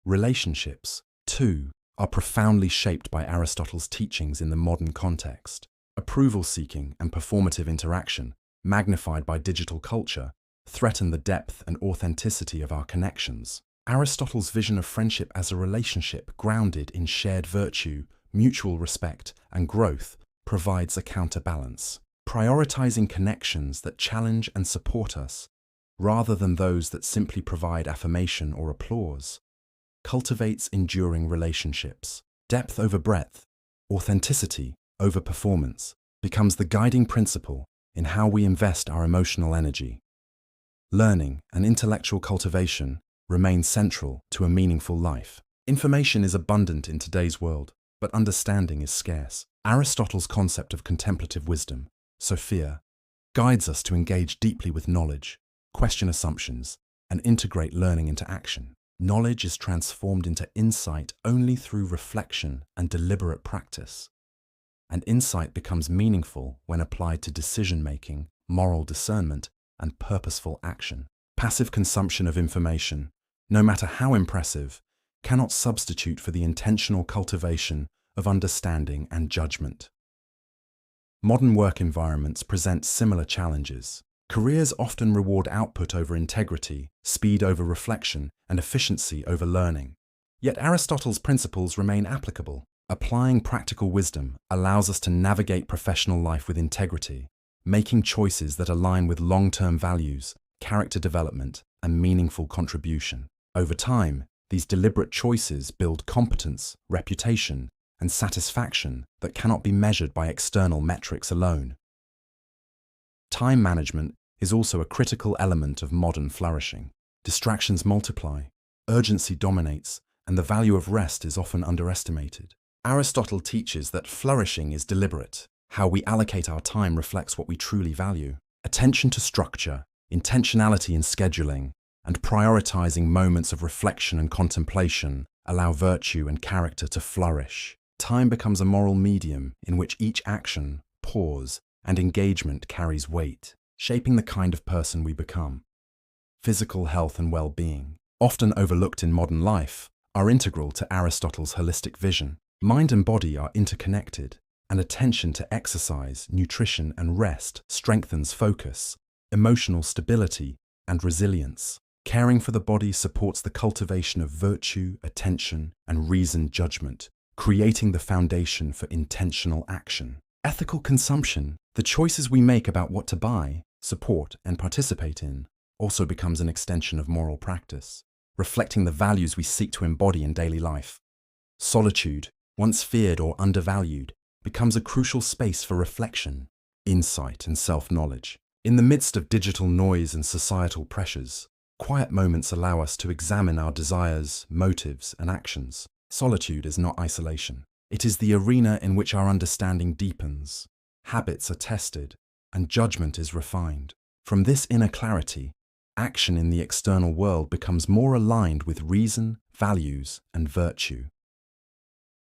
Speaker 1: Relationships, too, are profoundly shaped by Aristotle's teachings in the modern context. Approval-seeking and performative interaction, magnified by digital culture, threaten the depth and authenticity of our connections. Aristotle's vision of friendship as a relationship grounded in shared virtue, mutual respect, and growth provides a counterbalance. Prioritizing connections that challenge and support us, rather than those that simply provide affirmation or applause, cultivates enduring relationships. Depth over breadth, authenticity over performance, becomes the guiding principle in how we invest our emotional energy. Learning and intellectual cultivation remain central to a meaningful life. Information is abundant in today's world, but understanding is scarce. Aristotle's concept of contemplative wisdom, Sophia, guides us to engage deeply with knowledge, question assumptions, and integrate learning into action. Knowledge is transformed into insight only through reflection and deliberate practice. And insight becomes meaningful when applied to decision-making, moral discernment, and purposeful action. Passive consumption of information, no matter how impressive, cannot substitute for the intentional cultivation of understanding and judgment. Modern work environments present similar challenges. Careers often reward output over integrity, speed over reflection, and efficiency over learning. Yet Aristotle's principles remain applicable. Applying practical wisdom allows us to navigate professional life with integrity, making choices that align with long-term values, character development, and meaningful contribution. Over time, these deliberate choices build competence, reputation, and satisfaction that cannot be measured by external metrics alone. Time management is also a critical element of modern flourishing. Distractions multiply, urgency dominates, and the value of rest is often underestimated. Aristotle teaches that flourishing is deliberate. How we allocate our time reflects what we truly value. Attention to structure, intentionality in scheduling, and prioritizing moments of reflection and contemplation allow virtue and character to flourish. Time becomes a moral medium in which each action, pause, and engagement carries weight, shaping the kind of person we become. Physical health and well-being, often overlooked in modern life, are integral to Aristotle's holistic vision. Mind and body are interconnected, and attention to exercise, nutrition, and rest strengthens focus, emotional stability, and resilience. Caring for the body supports the cultivation of virtue, attention, and reasoned judgment, creating the foundation for intentional action. Ethical consumption, the choices we make about what to buy, support, and participate in, also becomes an extension of moral practice, reflecting the values we seek to embody in daily life. Solitude, once feared or undervalued, becomes a crucial space for reflection, insight, and self-knowledge. In the midst of digital noise and societal pressures, quiet moments allow us to examine our desires, motives, and actions. Solitude is not isolation. It is the arena in which our understanding deepens, habits are tested, and judgment is refined. From this inner clarity, action in the external world becomes more aligned with reason, values, and virtue.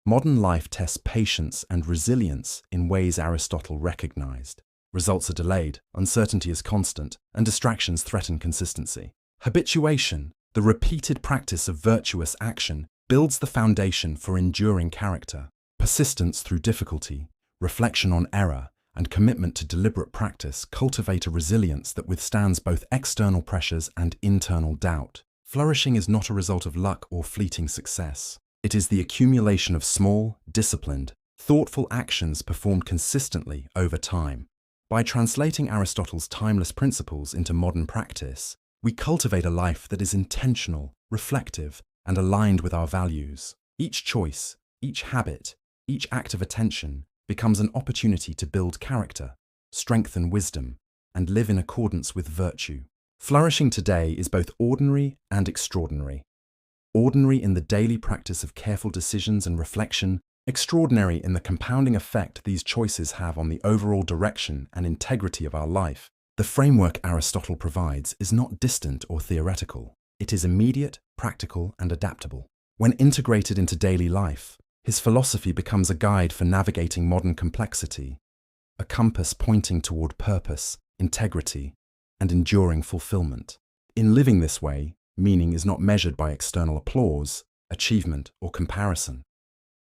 Speaker 1: Modern life tests patience and resilience in ways Aristotle recognized. Results are delayed, uncertainty is constant, and distractions threaten consistency. Habituation, the repeated practice of virtuous action, builds the foundation for enduring character. Persistence through difficulty, reflection on error, and commitment to deliberate practice cultivate a resilience that withstands both external pressures and internal doubt. Flourishing is not a result of luck or fleeting success. It is the accumulation of small, disciplined, thoughtful actions performed consistently over time. By translating Aristotle's timeless principles into modern practice, we cultivate a life that is intentional, reflective, and aligned with our values. Each choice, each habit, each act of attention becomes an opportunity to build character, strengthen wisdom, and live in accordance with virtue. Flourishing today is both ordinary and extraordinary. Ordinary in the daily practice of careful decisions and reflection, extraordinary in the compounding effect these choices have on the overall direction and integrity of our life. The framework Aristotle provides is not distant or theoretical. It is immediate, practical, and adaptable. When integrated into daily life, his philosophy becomes a guide for navigating modern complexity, a compass pointing toward purpose, integrity, and enduring fulfillment. In living this way, meaning is not measured by external applause, achievement, or comparison,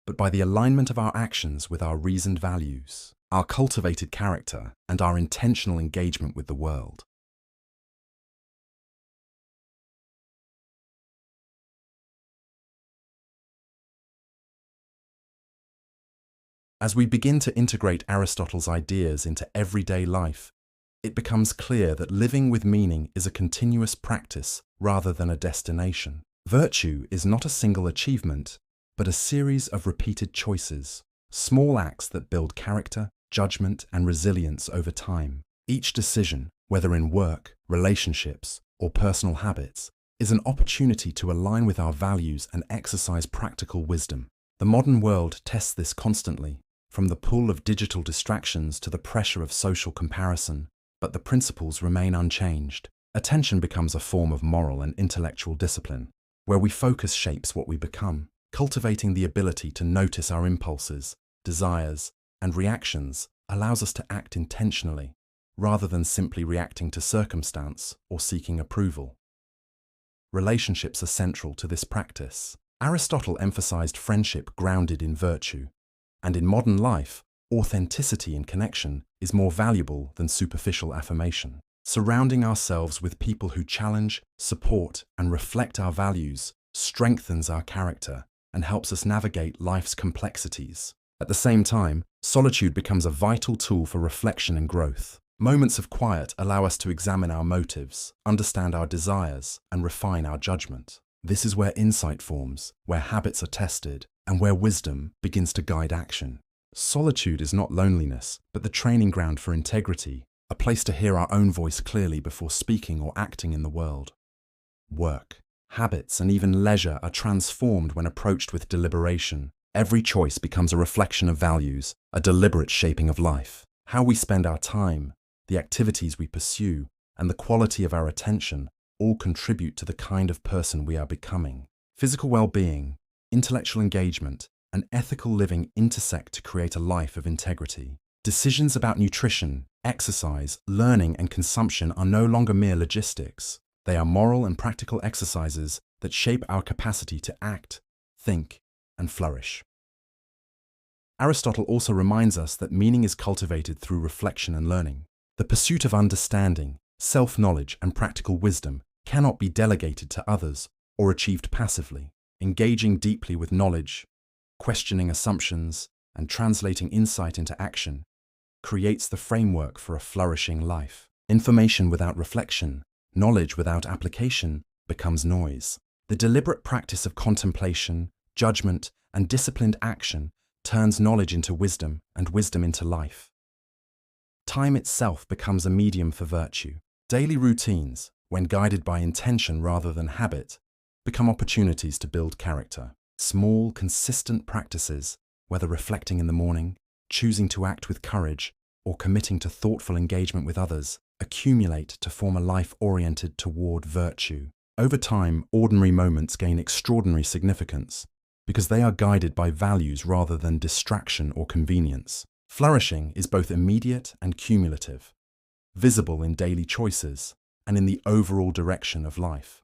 Speaker 1: but by the alignment of our actions with our reasoned values, our cultivated character, and our intentional engagement with the world. As we begin to integrate Aristotle's ideas into everyday life, it becomes clear that living with meaning is a continuous practice rather than a destination. Virtue is not a single achievement, but a series of repeated choices, small acts that build character, judgment, and resilience over time. Each decision, whether in work, relationships, or personal habits, is an opportunity to align with our values and exercise practical wisdom. The modern world tests this constantly, from the pull of digital distractions to the pressure of social comparison, but the principles remain unchanged. Attention becomes a form of moral and intellectual discipline, where we focus shapes what we become. Cultivating the ability to notice our impulses, desires, and reactions allows us to act intentionally, rather than simply reacting to circumstance or seeking approval. Relationships are central to this practice. Aristotle emphasized friendship grounded in virtue, and in modern life, authenticity in connection is more valuable than superficial affirmation. Surrounding ourselves with people who challenge, support, and reflect our values strengthens our character and helps us navigate life's complexities. At the same time, solitude becomes a vital tool for reflection and growth. Moments of quiet allow us to examine our motives, understand our desires, and refine our judgment. This is where insight forms, where habits are tested, and where wisdom begins to guide action. Solitude is not loneliness, but the training ground for integrity, a place to hear our own voice clearly before speaking or acting in the world. Work, habits, and even leisure are transformed when approached with deliberation. Every choice becomes a reflection of values, a deliberate shaping of life. How we spend our time, the activities we pursue, and the quality of our attention all contribute to the kind of person we are becoming. Physical well-being, intellectual engagement, and ethical living intersect to create a life of integrity. Decisions about nutrition, exercise, learning, and consumption are no longer mere logistics. They are moral and practical exercises that shape our capacity to act, think, and flourish. Aristotle also reminds us that meaning is cultivated through reflection and learning. The pursuit of understanding, self-knowledge, and practical wisdom cannot be delegated to others or achieved passively. Engaging deeply with knowledge, questioning assumptions, and translating insight into action creates the framework for a flourishing life. Information without reflection, knowledge without application, becomes noise. The deliberate practice of contemplation, judgment, and disciplined action turns knowledge into wisdom and wisdom into life. Time itself becomes a medium for virtue. Daily routines, when guided by intention rather than habit, become opportunities to build character. Small, consistent practices, whether reflecting in the morning, choosing to act with courage, or committing to thoughtful engagement with others, accumulate to form a life oriented toward virtue. Over time, ordinary moments gain extraordinary significance because they are guided by values rather than distraction or convenience. Flourishing is both immediate and cumulative, visible in daily choices and in the overall direction of life.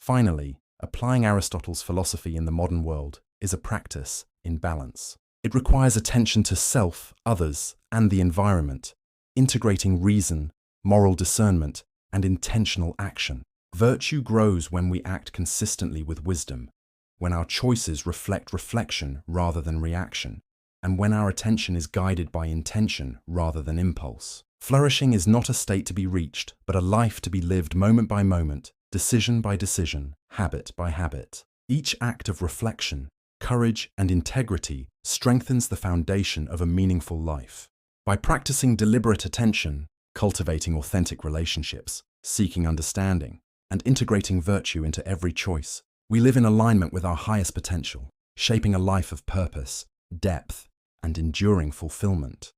Speaker 1: Finally, applying Aristotle's philosophy in the modern world is a practice in balance. It requires attention to self, others, and the environment, integrating reason, moral discernment, and intentional action. Virtue grows when we act consistently with wisdom, when our choices reflect reflection rather than reaction, and when our attention is guided by intention rather than impulse. Flourishing is not a state to be reached, but a life to be lived moment by moment, decision by decision, habit by habit. Each act of reflection, courage, and integrity strengthens the foundation of a meaningful life. By practicing deliberate attention, cultivating authentic relationships, seeking understanding, and integrating virtue into every choice, we live in alignment with our highest potential, shaping a life of purpose, depth, and enduring fulfillment.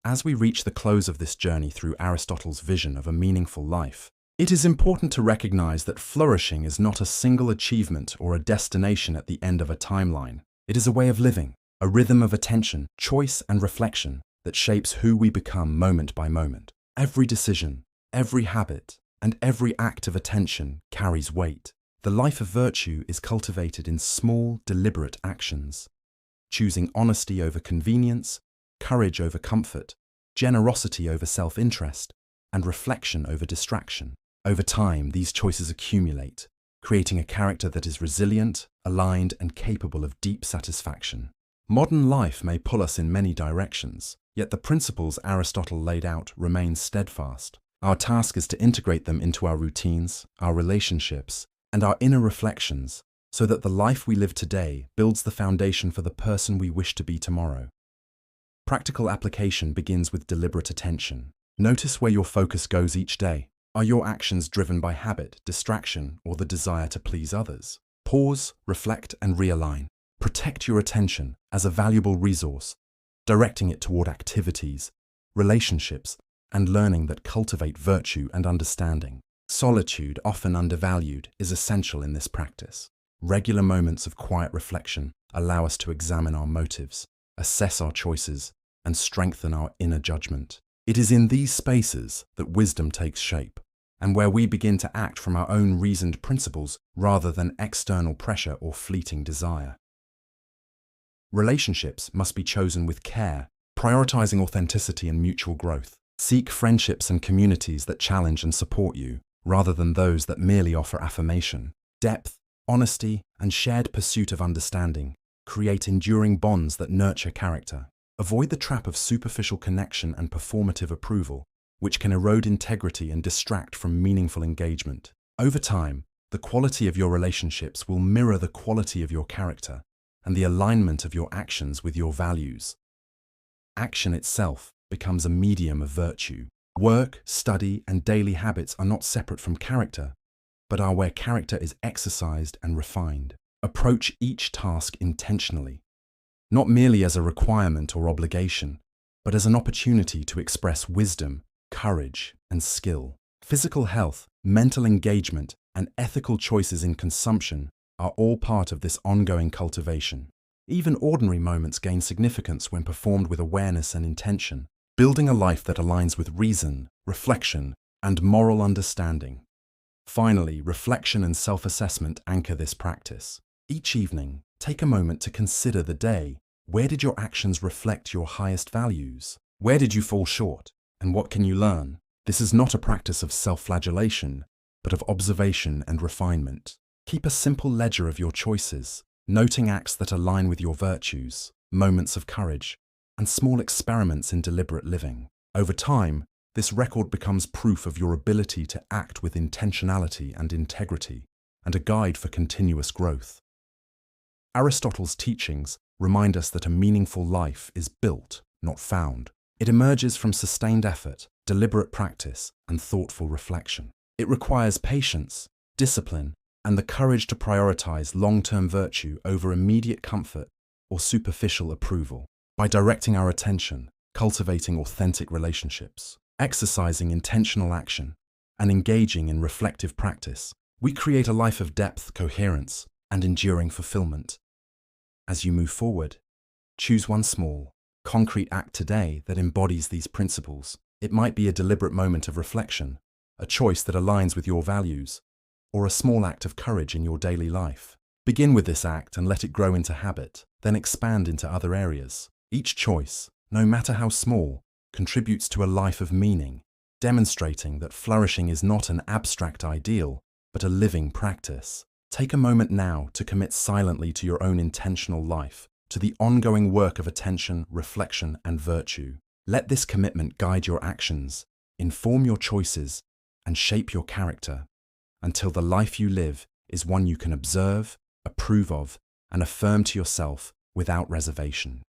Speaker 1: As we reach the close of this journey through Aristotle's vision of a meaningful life, it is important to recognize that flourishing is not a single achievement or a destination at the end of a timeline. It is a way of living, a rhythm of attention, choice, and reflection that shapes who we become moment by moment. Every decision, every habit, and every act of attention carries weight. The life of virtue is cultivated in small, deliberate actions, choosing honesty over convenience, courage over comfort, generosity over self-interest, and reflection over distraction. Over time, these choices accumulate, creating a character that is resilient, aligned, and capable of deep satisfaction. Modern life may pull us in many directions, yet the principles Aristotle laid out remain steadfast. Our task is to integrate them into our routines, our relationships, and our inner reflections, so that the life we live today builds the foundation for the person we wish to be tomorrow. Practical application begins with deliberate attention. Notice where your focus goes each day. Are your actions driven by habit, distraction, or the desire to please others? Pause, reflect, and realign. Protect your attention as a valuable resource, directing it toward activities, relationships, and learning that cultivate virtue and understanding. Solitude, often undervalued, is essential in this practice. Regular moments of quiet reflection allow us to examine our motives, assess our choices, and strengthen our inner judgment. It is in these spaces that wisdom takes shape, and where we begin to act from our own reasoned principles rather than external pressure or fleeting desire. Relationships must be chosen with care, prioritizing authenticity and mutual growth. Seek friendships and communities that challenge and support you, rather than those that merely offer affirmation. Depth, honesty, and shared pursuit of understanding create enduring bonds that nurture character. Avoid the trap of superficial connection and performative approval, which can erode integrity and distract from meaningful engagement. Over time, the quality of your relationships will mirror the quality of your character and the alignment of your actions with your values. Action itself becomes a medium of virtue. Work, study, and daily habits are not separate from character, but are where character is exercised and refined. Approach each task intentionally, not merely as a requirement or obligation, but as an opportunity to express wisdom, courage, and skill. Physical health, mental engagement, and ethical choices in consumption are all part of this ongoing cultivation. Even ordinary moments gain significance when performed with awareness and intention, building a life that aligns with reason, reflection, and moral understanding. Finally, reflection and self-assessment anchor this practice. Each evening, take a moment to consider the day. Where did your actions reflect your highest values? Where did you fall short? And what can you learn? This is not a practice of self-flagellation, but of observation and refinement. Keep a simple ledger of your choices, noting acts that align with your virtues, moments of courage, and small experiments in deliberate living. Over time, this record becomes proof of your ability to act with intentionality and integrity, and a guide for continuous growth. Aristotle's teachings remind us that a meaningful life is built, not found. It emerges from sustained effort, deliberate practice, and thoughtful reflection. It requires patience, discipline, and the courage to prioritize long-term virtue over immediate comfort or superficial approval. By directing our attention, cultivating authentic relationships, exercising intentional action, and engaging in reflective practice, we create a life of depth, coherence, and enduring fulfillment. As you move forward, choose one small, concrete act today that embodies these principles. It might be a deliberate moment of reflection, a choice that aligns with your values, or a small act of courage in your daily life. Begin with this act and let it grow into habit. then expand into other areas. Each choice, no matter how small, contributes to a life of meaning, demonstrating that flourishing is not an abstract ideal, but a living practice. Take a moment now to commit silently to your own intentional life, to the ongoing work of attention, reflection, and virtue. Let this commitment guide your actions, inform your choices, and shape your character, until the life you live is one you can observe, approve of, and affirm to yourself without reservation.